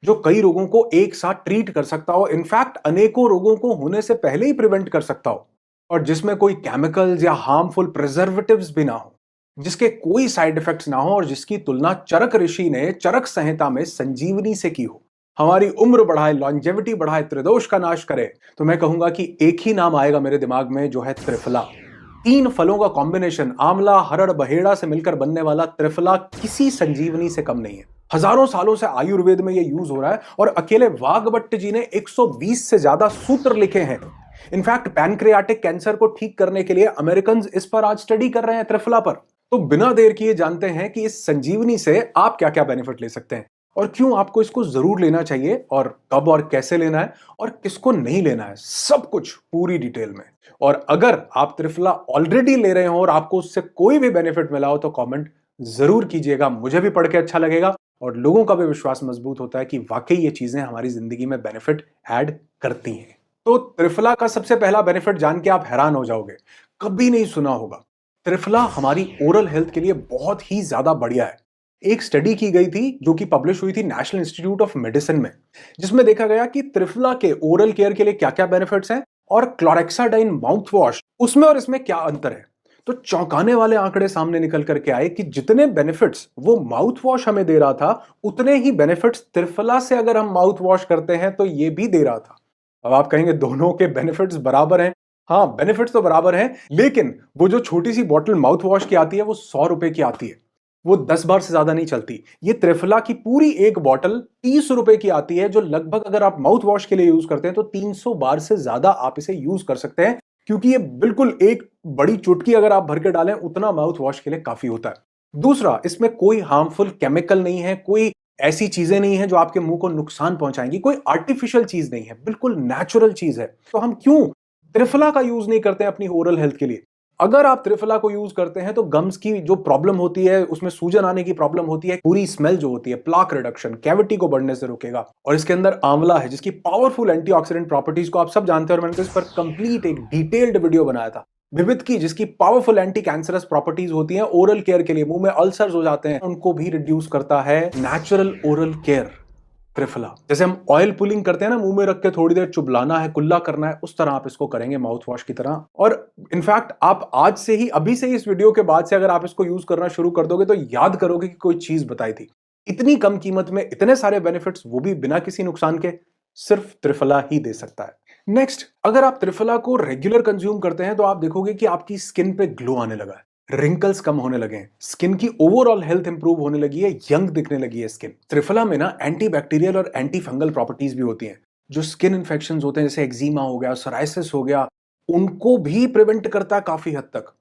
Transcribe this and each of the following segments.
जो कई रोगों को एक साथ ट्रीट कर सकता हो, इनफैक्ट अनेकों रोगों को होने से पहले ही प्रिवेंट कर सकता हो, और जिसमें कोई केमिकल्स या हार्मफुल प्रिजर्वेटिव्स भी ना हो, जिसके कोई साइड इफेक्ट्स ना हो, और जिसकी तुलना चरक ऋषि ने चरक संहिता में संजीवनी से की हो। हमारी उम्र बढ़ाए, लॉन्जेविटी बढ़ाए, त्रिदोष का नाश करे, तो मैं कहूंगा कि एक ही नाम आएगा मेरे दिमाग में, जो है त्रिफला। 3 फलों का कॉम्बिनेशन, आंवला, हरड़, बहेड़ा से मिलकर बनने वाला त्रिफला किसी संजीवनी से कम नहीं है। हजारों सालों से आयुर्वेद में यह यूज हो रहा है, और अकेले वाघभट्ट जी ने 120 से ज्यादा सूत्र लिखे हैं। इनफैक्ट पैनक्रियाटिक कैंसर को ठीक करने के लिए अमेरिकन इस पर आज स्टडी कर रहे हैं, त्रिफला पर। तो बिना देर किए जानते हैं कि इस संजीवनी से आप क्या क्या बेनिफिट ले सकते हैं, और क्यों आपको इसको जरूर लेना चाहिए, और कब और कैसे लेना है, और किसको नहीं लेना है, सब कुछ पूरी डिटेल में। और अगर आप त्रिफला ऑलरेडी ले रहे हो और आपको उससे कोई भी बेनिफिट मिला हो, तो कमेंट जरूर कीजिएगा, मुझे भी पढ़ के अच्छा लगेगा, और लोगों का भी विश्वास मजबूत होता है कि वाकई ये चीजें हमारी जिंदगी में बेनिफिट ऐड करती हैं। तो त्रिफला का सबसे पहला बेनिफिट जान के आप हैरान हो जाओगे, कभी नहीं सुना होगा। त्रिफला हमारी ओरल हेल्थ के लिए बहुत ही ज्यादा बढ़िया है। एक स्टडी की गई थी जो कि पब्लिश हुई थी नेशनल इंस्टीट्यूट ऑफ मेडिसिन में, जिसमें देखा गया कि त्रिफला के ओरल केयर के लिए क्या क्या बेनिफिट्स हैं, और क्लोरेक्साडाइन माउथ वॉश उसमें और इसमें क्या अंतर है। तो चौंकाने वाले आंकड़े सामने निकल करके आए कि जितने बेनिफिट्स वो माउथ वॉश हमें दे रहा था, उतने ही बेनिफिट्स त्रिफला से अगर हम माउथ वॉश करते हैं तो ये भी दे रहा था। अब आप कहेंगे दोनों के बेनिफिट्स बराबर हैं। हाँ, बेनिफिट्स तो बराबर हैं, लेकिन वो जो छोटी सी बॉटल माउथ वॉश की आती है वो 100 रुपए की आती है, वो 10 बार से ज्यादा नहीं चलती। ये त्रिफला की पूरी एक बॉटल 30 रुपए की आती है, जो लगभग अगर आप माउथ वॉश के लिए यूज करते हैं तो 300 बार से ज्यादा आप इसे यूज कर सकते हैं, क्योंकि ये बिल्कुल एक बड़ी चुटकी अगर आप भर के डालें उतना माउथ वॉश के लिए काफी होता है। दूसरा, इसमें कोई हार्मफुल केमिकल नहीं है, कोई ऐसी चीजें नहीं है जो आपके मुंह को नुकसान पहुंचाएंगी, कोई आर्टिफिशियल चीज नहीं है, बिल्कुल नेचुरल चीज है। तो हम क्यों त्रिफला का यूज नहीं करते हैं अपनी ओरल हेल्थ के लिए? अगर आप त्रिफला को यूज करते हैं तो गम्स की जो प्रॉब्लम होती है, उसमें सूजन आने की प्रॉब्लम होती है, पूरी स्मेल जो होती है, प्लाक रिडक्शन, कैविटी को बढ़ने से रोकेगा। और इसके अंदर आंवला है जिसकी पावरफुल एंटीऑक्सीडेंट प्रॉपर्टीज को आप सब जानते हैं, और मैंने तो इस पर कंप्लीट एक डिटेल्ड वीडियो बनाया था। विविध की जिसकी पावरफुल एंटी कैंसरस प्रॉपर्टीज होती हैं ओरल केयर के लिए, मुंह में अल्सर्स हो जाते हैं उनको भी रिड्यूस करता है नेचुरल ओरल केयर त्रिफला। जैसे हम ऑयल पुलिंग करते हैं ना, मुंह में रख के थोड़ी देर चुबलाना है, कुल्ला करना है, उस तरह आप इसको करेंगे माउथ वॉश की तरह। और इनफैक्ट आप आज से ही, अभी से ही, इस वीडियो के बाद से अगर आप इसको यूज करना शुरू कर दोगे तो याद करोगे कि कोई चीज बताई थी। इतनी कम कीमत में इतने सारे बेनिफिट्स, वो भी बिना किसी नुकसान के, सिर्फ त्रिफला ही दे सकता है। नेक्स्ट, अगर आप त्रिफला को रेगुलर कंज्यूम करते हैं तो आप देखोगे कि आपकी स्किन पे ग्लो आने लगा है, रिंकल्स कम होने लगे हैं, स्किन की ओवरऑल हेल्थ इंप्रूव होने लगी है, यंग दिखने लगी है स्किन। त्रिफला में ना एंटी बैक्टीरियल और एंटी फंगल प्रॉपर्टीज भी होती हैं, जो स्किन इन्फेक्शंस होते हैं, जैसे एक्जिमा हो गया, सोराइसिस हो गया, उनको भी प्रिवेंट करता है काफी हद तक।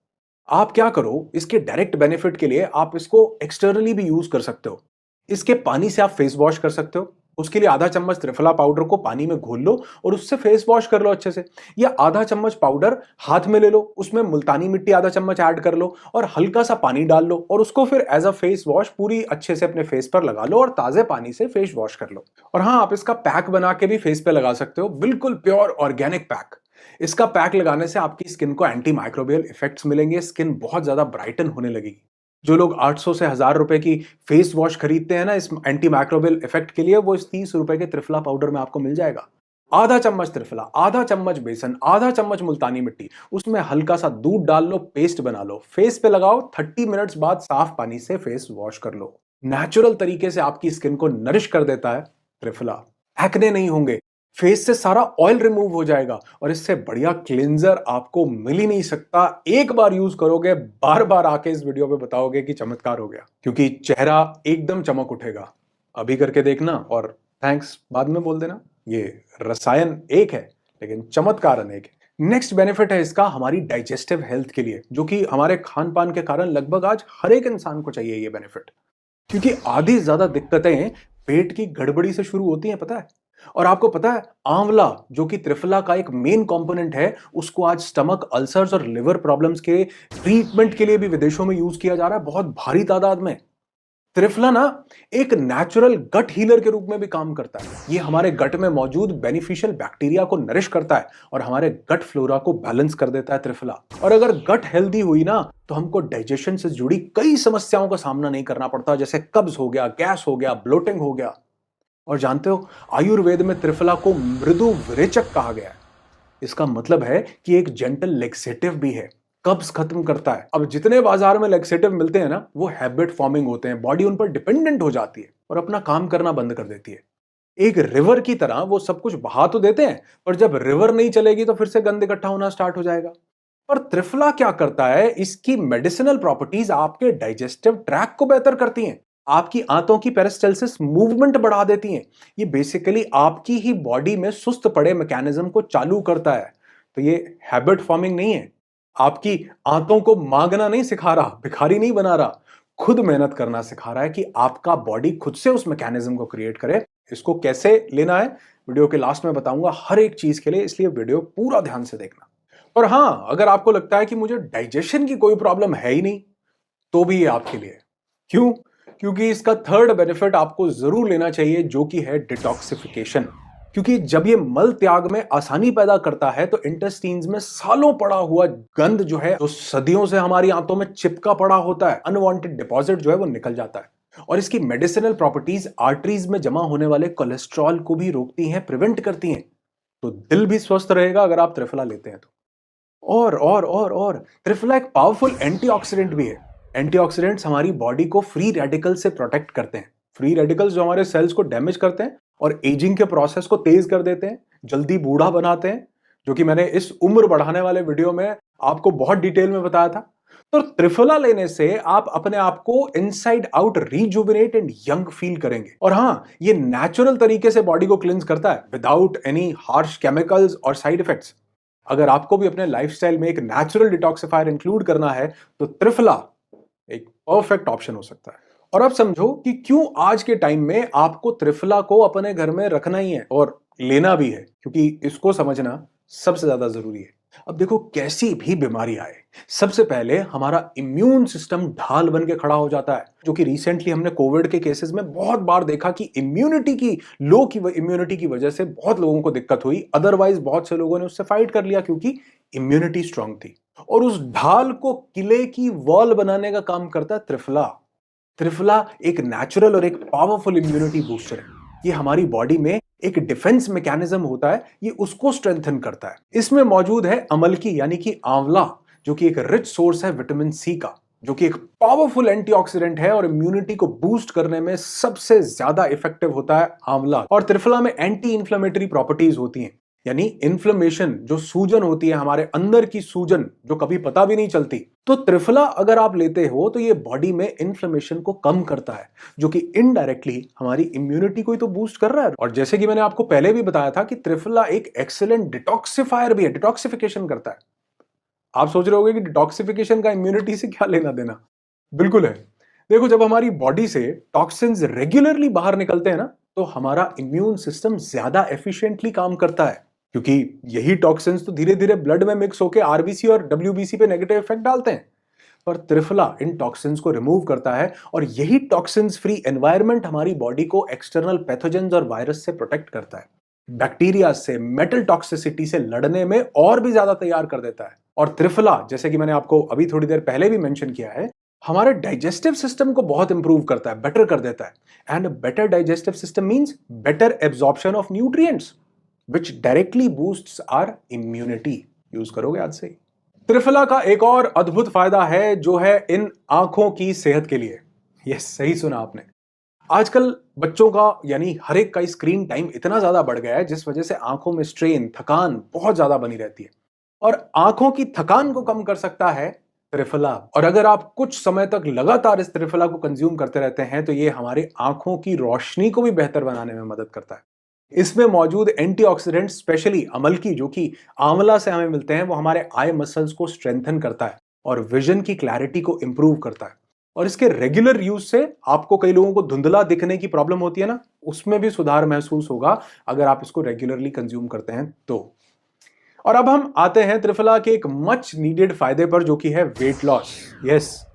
आप क्या करो, इसके डायरेक्ट बेनिफिट के लिए आप इसको एक्सटर्नली भी यूज कर सकते हो। इसके पानी से आप फेस वॉश कर सकते हो। उसके लिए आधा चम्मच त्रिफला पाउडर को पानी में घोल लो और उससे फेस वॉश कर लो अच्छे से। या आधा चम्मच पाउडर हाथ में ले लो, उसमें मुल्तानी मिट्टी आधा चम्मच ऐड कर लो और हल्का सा पानी डाल लो, और उसको फिर एज अ फेस वॉश पूरी अच्छे से अपने फेस पर लगा लो और ताजे पानी से फेस वॉश कर लो। और हाँ, आप इसका पैक बना के भी फेस पे लगा सकते हो, बिल्कुल प्योर ऑर्गेनिक पैक। इसका पैक लगाने से आपकी स्किन को एंटी माइक्रोबियल इफेक्ट्स मिलेंगे, स्किन बहुत ज्यादा ब्राइटन होने लगेगी। जो लोग 800 से 1000 रुपए की फेस वॉश खरीदते हैं ना इस एंटी माइक्रोबियल इफेक्ट के लिए, वो इस 30 रुपए के त्रिफला पाउडर में आपको मिल जाएगा। आधा चम्मच त्रिफला, आधा चम्मच बेसन, आधा चम्मच मुल्तानी मिट्टी, उसमें हल्का सा दूध डाल लो, पेस्ट बना लो, फेस पे लगाओ, 30 मिनट्स बाद साफ पानी से फेस वॉश कर लो। नेचुरल तरीके से आपकी स्किन को नरिश कर देता है त्रिफला। एक्ने नहीं होंगे, फेस से सारा ऑयल रिमूव हो जाएगा, और इससे बढ़िया क्लींजर आपको मिल ही नहीं सकता। एक बार यूज करोगे, बार बार आके इस वीडियो पे बताओगे कि चमत्कार हो गया, क्योंकि चेहरा एकदम चमक उठेगा। अभी करके देखना और थैंक्स बाद में बोल देना। ये रसायन एक है लेकिन चमत्कार अनेक है। नेक्स्ट बेनिफिट है इसका हमारी डाइजेस्टिव हेल्थ के लिए, जो कि हमारे खान पान के कारण लगभग आज हर एक इंसान को चाहिए ये बेनिफिट। क्योंकि आधी ज्यादा दिक्कतें पेट की गड़बड़ी से शुरू होती हैं, पता है। और आपको पता है, आंवला जो कि त्रिफला का एक मेन कंपोनेंट है, उसको आज स्टमक अल्सर्स और लिवर प्रॉब्लम्स के ट्रीटमेंट के लिए भी विदेशों में यूज किया जा रहा है, बहुत भारी तादाद में। त्रिफला ना एक नेचुरल गट हीलर के रूप में भी काम करता है। ये हमारे गट में मौजूद बेनिफिशियल बैक्टीरिया को नरिश करता है और हमारे गट फ्लोरा को बैलेंस कर देता है त्रिफला। और अगर गट हेल्दी हुई ना, तो हमको डाइजेशन से जुड़ी कई समस्याओं का सामना नहीं करना पड़ता, जैसे कब्ज हो गया, गैस हो गया, ब्लोटिंग हो गया। और जानते हो, आयुर्वेद में त्रिफला को मृदु विरेचक कहा गया है। इसका मतलब है कि एक जेंटल लेक्सेटिव भी है, कब्ज खत्म करता है। अब जितने बाजार में लेक्सेटिव मिलते हैं ना, वो हैबिट फॉर्मिंग होते हैं, बॉडी उन पर डिपेंडेंट हो जाती है और अपना काम करना बंद कर देती है। एक रिवर की तरह वो सब कुछ बहा तो देते हैं, पर जब रिवर नहीं चलेगी तो फिर से गंद इकट्ठा होना स्टार्ट हो जाएगा। पर त्रिफला क्या करता है, इसकी मेडिसिनल प्रॉपर्टीज आपके डाइजेस्टिव ट्रैक को बेहतर करती हैं, आपकी आंतों की पेरिस्टाल्सिस मूवमेंट बढ़ा देती हैं। ये बेसिकली आपकी ही बॉडी में सुस्त पड़े मैकेनिज्म को चालू करता है। तो ये हैबिट फॉर्मिंग नहीं है, आपकी आंतों को मांगना नहीं सिखा रहा, भिखारी नहीं बना रहा, खुद मेहनत करना सिखा रहा है कि आपका बॉडी खुद से उस मैकेनिज्म को क्रिएट करे। इसको कैसे लेना है वीडियो के लास्ट में बताऊंगा हर एक चीज के लिए, इसलिए वीडियो पूरा ध्यान से देखना। और हां, अगर आपको लगता है कि मुझे डाइजेशन की कोई प्रॉब्लम है ही नहीं, तो भी ये आपके लिए। क्यों? क्योंकि इसका थर्ड बेनिफिट आपको जरूर लेना चाहिए, जो कि है डिटॉक्सिफिकेशन। क्योंकि जब ये मल त्याग में आसानी पैदा करता है तो इंटेस्टाइन्स में सालों पड़ा हुआ गंद जो है, जो सदियों से हमारी आंतों में चिपका पड़ा होता है, अनवांटेड डिपॉजिट जो है वो निकल जाता है। और इसकी मेडिसिनल प्रॉपर्टीज आर्टरीज में जमा होने वाले कोलेस्ट्रॉल को भी रोकती हैं, प्रिवेंट करती हैं। तो दिल भी स्वस्थ रहेगा अगर आप त्रिफला लेते हैं तो। और त्रिफला एक पावरफुल एंटीऑक्सीडेंट भी है। एंटीऑक्सीडेंट्स हमारी बॉडी को फ्री रेडिकल से प्रोटेक्ट करते हैं। फ्री रेडिकल्स जो हमारे सेल्स को डैमेज करते हैं और एजिंग के प्रोसेस को तेज कर देते हैं, जल्दी बूढ़ा बनाते हैं, जो कि मैंने इस उम्र बढ़ाने वाले वीडियो में आपको बहुत डिटेल में बताया था। तो त्रिफला लेने से आप अपने आप को inside out rejuvenate and young feel करेंगे। और हां, ये नेचुरल तरीके से बॉडी को क्लींस करता है विदाउट एनी हार्श केमिकल्स और साइड इफेक्ट्स। अगर आपको भी अपने लाइफस्टाइल में एक नेचुरल डिटॉक्सिफायर इंक्लूड करना है तो त्रिफला एक परफेक्ट ऑप्शन हो सकता है। और अब समझो कि क्यों आज के टाइम में आपको त्रिफला को अपने घर में रखना ही है और लेना भी है, क्योंकि इसको समझना सबसे ज्यादा जरूरी है। अब देखो, कैसी भी बीमारी आए, सबसे पहले हमारा इम्यून सिस्टम ढाल बन के खड़ा हो जाता है, जो कि रिसेंटली हमने कोविड के केसेस में बहुत बार देखा कि इम्यूनिटी की वजह से बहुत लोगों को दिक्कत हुई। अदरवाइज बहुत से लोगों ने उससे फाइट कर लिया क्योंकि इम्यूनिटी स्ट्रांग थी। और उस ढाल को किले की वॉल बनाने का काम करता है त्रिफला। त्रिफला एक नेचुरल और एक पावरफुल इम्यूनिटी बूस्टर है। ये हमारी बॉडी में एक डिफेंस मैकेनिज्म होता है, ये उसको स्ट्रेंथन करता है। इसमें मौजूद है अमलकी यानी कि आंवला, जो कि एक रिच सोर्स है विटामिन सी का, जो कि एक पावरफुल एंटीऑक्सीडेंट है और इम्यूनिटी को बूस्ट करने में सबसे ज्यादा इफेक्टिव होता है आंवला। और त्रिफला में एंटी इंफ्लेमेटरी प्रॉपर्टीज होती हैं, यानी इन्फ्लेमेशन, जो सूजन होती है हमारे अंदर की सूजन, जो कभी पता भी नहीं चलती, तो त्रिफला अगर आप लेते हो तो ये बॉडी में इन्फ्लेमेशन को कम करता है, जो कि इनडायरेक्टली हमारी इम्यूनिटी को ही तो बूस्ट कर रहा है। और जैसे कि मैंने आपको पहले भी बताया था कि त्रिफला एक एक्सीलेंट डिटॉक्सिफायर भी है, डिटॉक्सिफिकेशन करता है। आप सोच रहे होगे कि डिटॉक्सिफिकेशन का इम्यूनिटी से क्या लेना देना? बिल्कुल है। देखो, जब हमारी बॉडी से टॉक्सिन्स रेगुलरली बाहर निकलते हैं ना, तो हमारा इम्यून सिस्टम ज्यादा एफिशिएंटली काम करता है, क्योंकि यही टॉक्सिन्स तो धीरे धीरे ब्लड में मिक्स होकर आरबीसी और डब्ल्यूबीसी पे नेगेटिव इफेक्ट डालते हैं। पर त्रिफला इन टॉक्सिन्स को रिमूव करता है और यही टॉक्सिन्स फ्री एनवायरनमेंट हमारी बॉडी को एक्सटर्नल पैथोजेंस और वायरस से प्रोटेक्ट करता है, बैक्टीरिया से, मेटल टॉक्सिसिटी से लड़ने में और भी ज्यादा तैयार कर देता है। और त्रिफला, जैसे कि मैंने आपको अभी थोड़ी देर पहले भी मेंशन किया है, हमारे डाइजेस्टिव सिस्टम को बहुत इंप्रूव करता है, बेटर कर देता है। And better digestive system means better absorption of nutrients, which directly boosts our immunity। Use करोगे आज से ही। त्रिफला का एक और अद्भुत फायदा है, जो है इन आंखों की सेहत के लिए। यस, सही सुना आपने। आजकल बच्चों का यानी हर एक का स्क्रीन टाइम इतना ज्यादा बढ़ गया है, जिस वजह से आंखों में स्ट्रेन, थकान बहुत ज्यादा बनी रहती है। और आंखों की थकान को कम कर सकता है त्रिफला। और अगर आप कुछ समय तक लगातार इस त्रिफला को कंज्यूम करते रहते हैं तो ये हमारे आंखों की रोशनी को भी बेहतर बनाने में मदद करता है। इसमें मौजूद एंटीऑक्सीडेंट, स्पेशली अमलकी, जो कि आंवला से हमें मिलते हैं, वो हमारे आई मसल्स को स्ट्रेंथन करता है और विजन की क्लैरिटी को इंप्रूव करता है। और इसके रेगुलर यूज से आपको, कई लोगों को धुंधला दिखने की प्रॉब्लम होती है ना, उसमें भी सुधार महसूस होगा अगर आप इसको रेगुलरली कंज्यूम करते हैं तो। और अब हम आते हैं त्रिफला के एक मच नीडेड फायदे पर, जो कि है वेट लॉस। यस,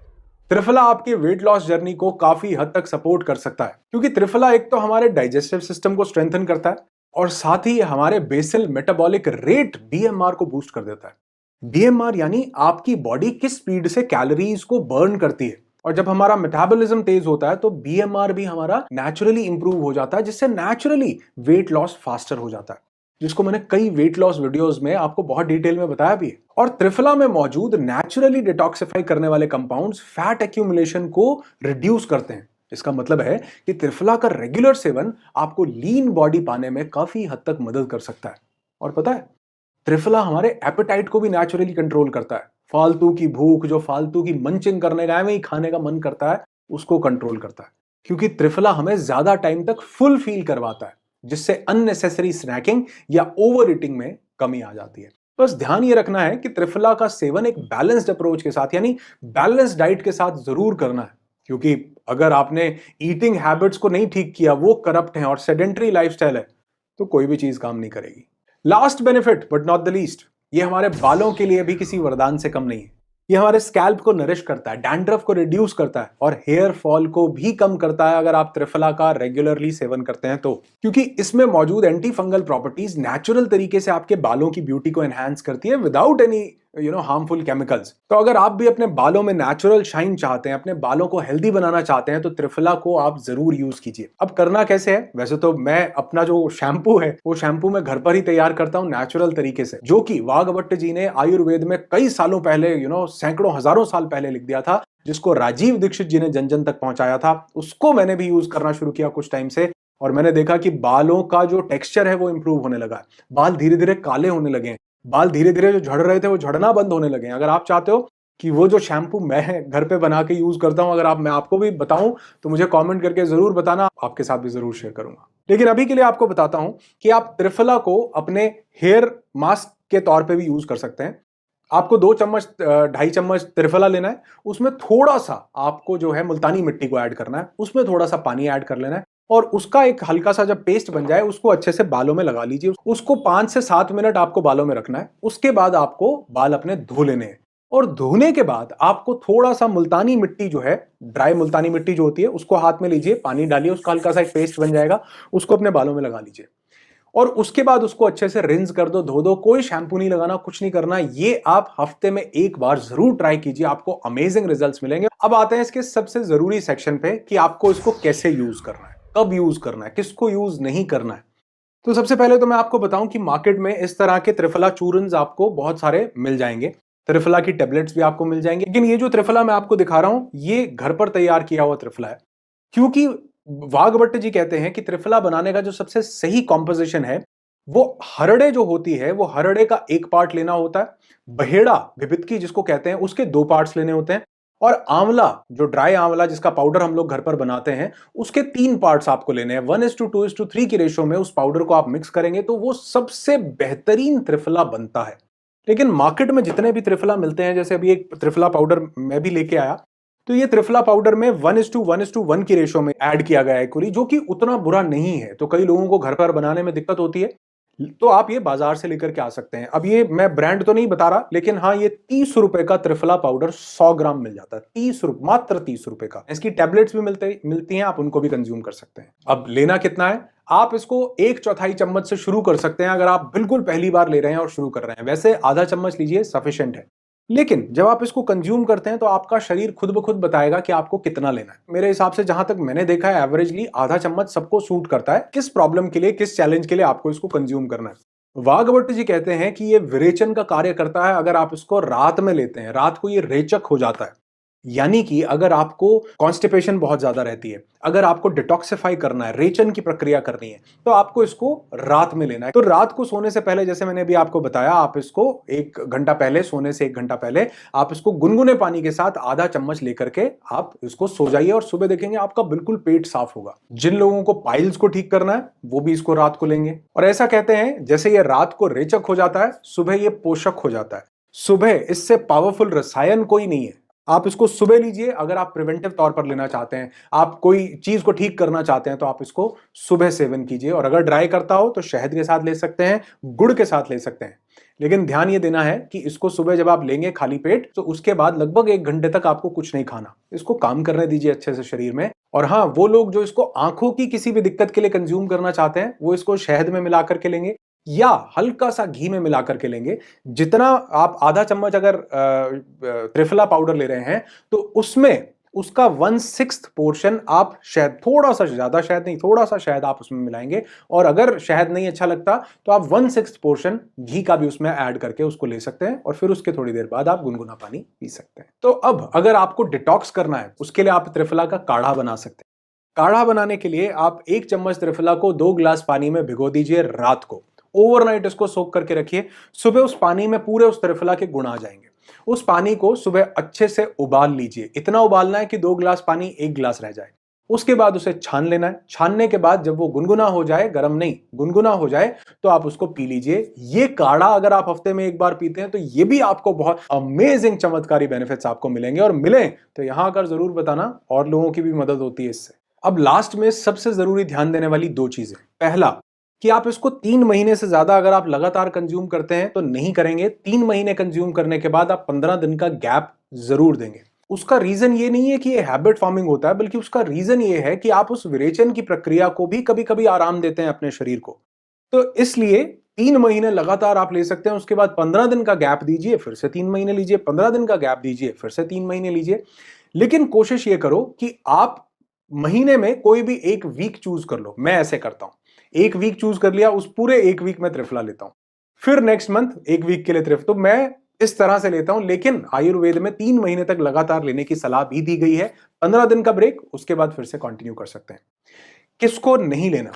त्रिफला आपके वेट लॉस जर्नी को काफी हद तक सपोर्ट कर सकता है, क्योंकि त्रिफला एक तो हमारे डाइजेस्टिव सिस्टम को स्ट्रेंथन करता है और साथ ही हमारे बेसल मेटाबॉलिक रेट बीएमआर को बूस्ट कर देता है। बीएमआर यानी आपकी बॉडी किस स्पीड से कैलोरीज को बर्न करती है। और जब हमारा मेटाबॉलिज्म तेज होता है तो बीएमआर भी हमारा नेचुरली इंप्रूव हो जाता है, जिससे नेचुरली वेट लॉस फास्टर हो जाता है, जिसको मैंने कई वेट लॉस वीडियोस में आपको बहुत डिटेल में बताया भी है। और त्रिफला में मौजूद नेचुरली डिटॉक्सिफाई करने वाले कंपाउंड्स फैट एक्यूमुलेशन को रिड्यूस करते हैं। इसका मतलब है कि त्रिफला का रेगुलर सेवन आपको लीन बॉडी पाने में काफी हद तक मदद कर सकता है। और पता है, त्रिफला हमारे एपेटाइट को भी नेचुरली कंट्रोल करता है। फालतू की भूख, जो फालतू की मंचिंग करने का ही खाने का मन करता है, उसको कंट्रोल करता है, क्योंकि त्रिफला हमें ज्यादा टाइम तक फुल फील करवाता है, जिससे अननेसेसरी स्नैकिंग या ओवर ईटिंग में कमी आ जाती है। बस ध्यान ये रखना है कि त्रिफला का सेवन एक बैलेंस्ड अप्रोच के साथ, यानी बैलेंस्ड डाइट के साथ जरूर करना है, क्योंकि अगर आपने ईटिंग हैबिट्स को नहीं ठीक किया, वो करप्ट है और सेडेंटरी लाइफस्टाइल है, तो कोई भी चीज काम नहीं करेगी। Last benefit but not the least, ये हमारे बालों के लिए भी किसी वरदान से कम नहीं है। ये हमारे स्कैल्प को नरिश करता है, डैंड्रफ को रिड्यूस करता है और हेयर फॉल को भी कम करता है अगर आप त्रिफला का रेगुलरली सेवन करते हैं तो, क्योंकि इसमें मौजूद एंटी फंगल प्रॉपर्टीज नेचुरल तरीके से आपके बालों की ब्यूटी को एनहांस करती है विदाउट एनी हार्मफुल केमिकल्स। तो अगर आप भी अपने बालों में नेचुरल शाइन चाहते हैं, अपने बालों को हेल्दी बनाना चाहते हैं, तो त्रिफला को आप जरूर यूज कीजिए। अब करना कैसे है, वैसे तो मैं अपना जो शैम्पू है वो शैम्पू मैं घर पर ही तैयार करता हूं नेचुरल तरीके से, जो कि वाघभट्ट जी ने आयुर्वेद में कई सालों पहले सैकड़ों हजारों साल पहले लिख दिया था, जिसको राजीव दीक्षित जी ने जन जन तक पहुंचाया था। उसको मैंने भी यूज करना शुरू किया कुछ टाइम से, और मैंने देखा कि बालों का जो टेक्सचर है वो इंप्रूव होने लगा है, बाल धीरे धीरे काले होने लगे हैं, बाल धीरे धीरे जो झड़ रहे थे वो झड़ना बंद होने लगे हैं। अगर आप चाहते हो कि वो जो शैम्पू मैं घर पे बना के यूज करता हूं, अगर मैं आपको भी बताऊं तो मुझे कमेंट करके जरूर बताना, आपके साथ भी जरूर शेयर करूंगा। लेकिन अभी के लिए आपको बताता हूं कि आप त्रिफला को अपने हेयर मास्क के तौर पे भी यूज कर सकते हैं। आपको 2 चम्मच 2.5 चम्मच त्रिफला लेना है, उसमें थोड़ा सा आपको जो है मुल्तानी मिट्टी को ऐड करना है, उसमें थोड़ा सा पानी ऐड कर लेना है, और उसका एक हल्का सा जब पेस्ट बन जाए उसको अच्छे से बालों में लगा लीजिए। उसको 5 से 7 मिनट आपको बालों में रखना है। उसके बाद आपको बाल अपने धो लेने हैं, और धोने के बाद आपको थोड़ा सा मुल्तानी मिट्टी जो है, ड्राई मुल्तानी मिट्टी जो होती है, उसको हाथ में लीजिए, पानी डालिए, उसका हल्का सा एक पेस्ट बन जाएगा, उसको अपने बालों में लगा लीजिए, और उसके बाद उसको अच्छे से रिंस कर दो, धो दो। कोई शैम्पू नहीं लगाना, कुछ नहीं करना। ये आप हफ्ते में एक बार जरूर ट्राई कीजिए, आपको अमेजिंग रिजल्ट्स मिलेंगे। अब आते हैं इसके सबसे जरूरी सेक्शन पे कि आपको इसको कैसे यूज करना है, कब यूज करना है, किसको यूज नहीं करना है। तो सबसे पहले तो मैं आपको बताऊं कि मार्केट में इस तरह के त्रिफला चूर्न्स आपको बहुत सारे मिल जाएंगे, त्रिफला की टेबलेट्स भी आपको मिल जाएंगे। लेकिन ये जो त्रिफला मैं आपको दिखा रहा हूं, ये घर पर तैयार किया हुआ त्रिफला है, क्योंकि वाघभट्ट जी कहते हैं कि त्रिफला बनाने का जो सबसे सही कॉम्पोजिशन है वो हरड़े जो होती है, वो हरड़े का एक पार्ट लेना होता है, बहेड़ा भिबितकी जिसको कहते हैं उसके 2 पार्ट्स लेने होते हैं, और आंवला जो ड्राई आंवला जिसका पाउडर हम लोग घर पर बनाते हैं, उसके 3 पार्ट्स आपको लेने हैं। 1:2:3 की रेशो में उस पाउडर को आप मिक्स करेंगे तो वो सबसे बेहतरीन त्रिफला बनता है। लेकिन मार्केट में जितने भी त्रिफला मिलते हैं, जैसे अभी एक त्रिफला पाउडर मैं भी लेके आया, तो ये त्रिफला पाउडर में 1:1:1 की रेशो में ऐड किया गया है कुरी, जो कि उतना बुरा नहीं है। तो कई लोगों को घर पर बनाने में दिक्कत होती है, तो आप ये बाजार से लेकर के आ सकते हैं। अब ये मैं ब्रांड तो नहीं बता रहा, लेकिन हाँ, ये 30 रुपए का त्रिफला पाउडर 100 ग्राम मिल जाता है। 30 रुपए, मात्र 30 रुपए का। इसकी टैबलेट्स भी मिलती हैं, आप उनको भी कंज्यूम कर सकते हैं। अब लेना कितना है, आप इसको 1/4 चम्मच से शुरू कर सकते हैं अगर आप बिल्कुल पहली बार ले रहे हैं और शुरू कर रहे हैं। वैसे आधा चम्मच लीजिए, सफिशिएंट है। लेकिन जब आप इसको कंज्यूम करते हैं तो आपका शरीर खुद ब खुद बताएगा कि आपको कितना लेना है। मेरे हिसाब से जहां तक मैंने देखा है, एवरेजली आधा चम्मच सबको सूट करता है। किस प्रॉब्लम के लिए, किस चैलेंज के लिए आपको इसको कंज्यूम करना है। वाघभट्ट जी कहते हैं कि ये विरेचन का कार्य करता है। अगर आप इसको रात में लेते हैं, रात को ये रेचक हो जाता है, यानी कि अगर आपको कॉन्स्टिपेशन बहुत ज्यादा रहती है, अगर आपको डिटॉक्सिफाई करना है, रेचन की प्रक्रिया करनी है, तो आपको इसको रात में लेना है। तो रात को सोने से पहले, जैसे मैंने अभी आपको बताया, आप इसको 1 घंटा पहले, सोने से 1 घंटा पहले आप इसको गुनगुने पानी के साथ आधा चम्मच लेकर के आप इसको सो जाइए, और सुबह देखेंगे आपका बिल्कुल पेट साफ होगा। जिन लोगों को पाइल्स को ठीक करना है वो भी इसको रात को लेंगे। और ऐसा कहते हैं जैसे ये रात को रेचक हो जाता है, सुबह ये पोषक हो जाता है। सुबह इससे पावरफुल रसायन कोई नहीं है। आप इसको सुबह लीजिए। अगर आप प्रिवेंटिव तौर पर लेना चाहते हैं, आप कोई चीज को ठीक करना चाहते हैं, तो आप इसको सुबह सेवन कीजिए। और अगर ड्राई करता हो तो शहद के साथ ले सकते हैं, गुड़ के साथ ले सकते हैं। लेकिन ध्यान ये देना है कि इसको सुबह जब आप लेंगे खाली पेट, तो उसके बाद लगभग 1 घंटे तक आपको कुछ नहीं खाना। इसको काम करने दीजिए अच्छे से शरीर में। और हाँ, वो लोग जो इसको आंखों की किसी भी दिक्कत के लिए कंज्यूम करना चाहते हैं, वो इसको शहद में मिला करके लेंगे या हल्का सा घी में मिला करके लेंगे। जितना आप आधा चम्मच अगर त्रिफला पाउडर ले रहे हैं, तो उसमें उसका 1/6 पोर्शन आप शहद, थोड़ा सा ज्यादा शहद नहीं, थोड़ा सा शहद आप उसमें मिलाएंगे, और अगर शहद नहीं अच्छा लगता तो आप 1/6 पोर्शन घी का भी उसमें ऐड करके उसको ले सकते हैं, और फिर उसके थोड़ी देर बाद आप गुनगुना पानी पी सकते हैं। तो अब अगर आपको डिटॉक्स करना है, उसके लिए आप त्रिफला का काढ़ा बना सकते हैं। काढ़ा बनाने के लिए आप 1 चम्मच त्रिफला को 2 गिलास पानी में भिगो दीजिए रात को, ओवरनाइट इसको सोक करके रखिए। सुबह उस पानी में पूरे उस त्रिफला के गुण आ जाएंगे। उस पानी को सुबह अच्छे से उबाल लीजिए, इतना उबालना है कि 2 गिलास पानी 1 गिलास रह जाए। उसके बाद उसे छान लेना है। छानने के बाद जब वो गुनगुना हो जाए, गर्म नहीं, गुनगुना हो जाए, तो आप उसको पी लीजिए। ये काढ़ा अगर आप हफ्ते में 1 बार पीते हैं तो ये भी आपको बहुत अमेजिंग चमत्कारी बेनिफिट्स आपको मिलेंगे, और मिले तो यहां आकर जरूर बताना, और लोगों की भी मदद होती है इससे। अब लास्ट में सबसे जरूरी ध्यान देने वाली 2 चीजें। पहला, कि आप इसको 3 महीने से ज्यादा अगर आप लगातार कंज्यूम करते हैं तो नहीं करेंगे। 3 महीने कंज्यूम करने के बाद आप 15 दिन का गैप जरूर देंगे। उसका रीजन ये नहीं है कि ये हैबिट फॉर्मिंग होता है, बल्कि उसका रीजन ये है कि आप उस विरेचन की प्रक्रिया को भी कभी कभी आराम देते हैं अपने शरीर को। तो इसलिए 3 महीने लगातार आप ले सकते हैं, उसके बाद 15 दिन का गैप दीजिए, फिर से 3 महीने लीजिए, 15 दिन का गैप दीजिए, फिर से 3 महीने लीजिए। लेकिन कोशिश ये करो कि आप महीने में कोई भी एक वीक चूज कर लो। मैं ऐसे करता हूं, एक वीक चूज कर लिया, उस पूरे एक वीक में त्रिफला लेता हूं, फिर नेक्स्ट मंथ एक वीक के लिए त्रिफला। तो मैं इस तरह से लेता हूं, लेकिन आयुर्वेद में 3 महीने तक लगातार लेने की सलाह भी दी गई है। 15 दिन का ब्रेक, उसके बाद फिर से कंटिन्यू कर सकते हैं। किसको नहीं लेना?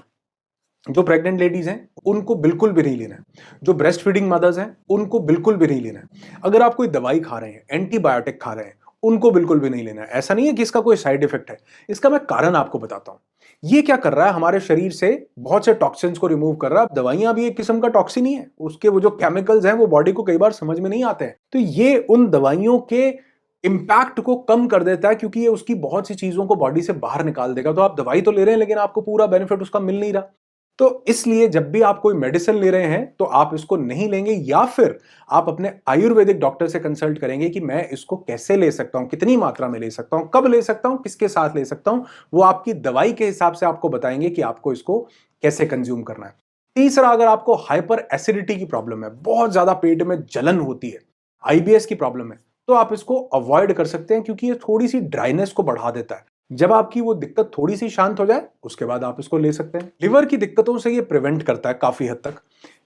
जो प्रेग्नेंट लेडीज हैं उनको बिल्कुल भी नहीं लेना है। जो ब्रेस्ट फीडिंग मदर्स हैं उनको बिल्कुल भी नहीं लेना है। अगर आप कोई दवाई खा रहे हैं, एंटीबायोटिक खा रहे हैं, उनको बिल्कुल भी नहीं लेना है। ऐसा नहीं है कि इसका कोई साइड इफेक्ट है, इसका मैं कारण आपको बताता हूं। ये क्या कर रहा है, हमारे शरीर से बहुत से टॉक्सिन्स को रिमूव कर रहा है। दवाइयां भी एक किस्म का टॉक्सिन ही है, उसके वो जो केमिकल्स हैं वो बॉडी को कई बार समझ में नहीं आते हैं। तो ये उन दवाइयों के इंपैक्ट को कम कर देता है, क्योंकि ये उसकी बहुत सी चीजों को बॉडी से बाहर निकाल देगा। तो आप दवाई तो ले रहे हैं, लेकिन आपको पूरा बेनिफिट उसका मिल नहीं रहा। तो इसलिए जब भी आप कोई मेडिसिन ले रहे हैं तो आप इसको नहीं लेंगे, या फिर आप अपने आयुर्वेदिक डॉक्टर से कंसल्ट करेंगे कि मैं इसको कैसे ले सकता हूं, कितनी मात्रा में ले सकता हूं, कब ले सकता हूं, किसके साथ ले सकता हूं। वो आपकी दवाई के हिसाब से आपको बताएंगे कि आपको इसको कैसे कंज्यूम करना है। तीसरा, अगर आपको हाइपर एसिडिटी की प्रॉब्लम है, बहुत ज्यादा पेट में जलन होती है, आईबीएस की प्रॉब्लम है, तो आप इसको अवॉइड कर सकते हैं, क्योंकि ये थोड़ी सी ड्राइनेस को बढ़ा देता है। जब आपकी वो दिक्कत थोड़ी सी शांत हो जाए, उसके बाद आप इसको ले सकते हैं। लिवर की दिक्कतों से ये प्रिवेंट करता है काफी हद तक।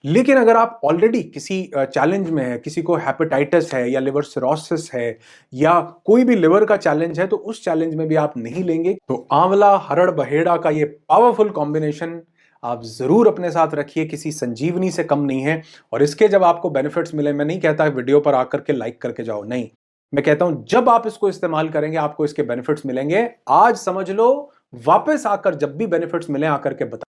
लेकिन अगर आप ऑलरेडी किसी चैलेंज में है, किसी को हेपेटाइटिस है या लिवर सिरोसिस है या कोई भी लिवर का चैलेंज है, तो उस चैलेंज में भी आप नहीं लेंगे। तो आंवला हरड़ बहेड़ा का ये पावरफुल कॉम्बिनेशन आप जरूर अपने साथ रखिए, किसी संजीवनी से कम नहीं है। और इसके जब आपको बेनिफिट्स मिले, मैं नहीं कहता वीडियो पर आकर के लाइक करके जाओ, नहीं, मैं कहता हूं जब आप इसको इस्तेमाल करेंगे आपको इसके बेनिफिट्स मिलेंगे। आज समझ लो, वापस आकर जब भी बेनिफिट्स मिले आकर के बता।